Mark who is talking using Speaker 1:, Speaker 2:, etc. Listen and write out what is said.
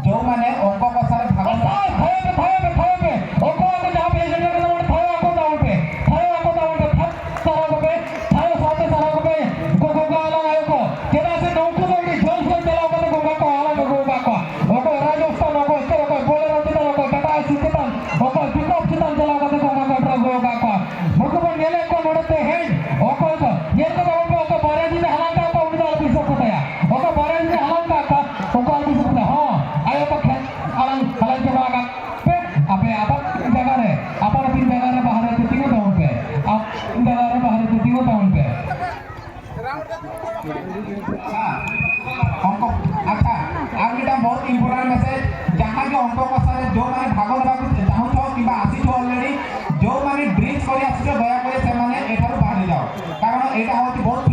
Speaker 1: जो माने अंक कषार भाग अच्छा आगे बहुत इंपोर्टेंट मेसेज जहाँ के अंक कषार जो मैंने भाग चाहूँ कि आसी अलरेडी जो मैंने ब्रिज कर दया कर बाहरी जाओ कारण यहाँ हूँ बहुत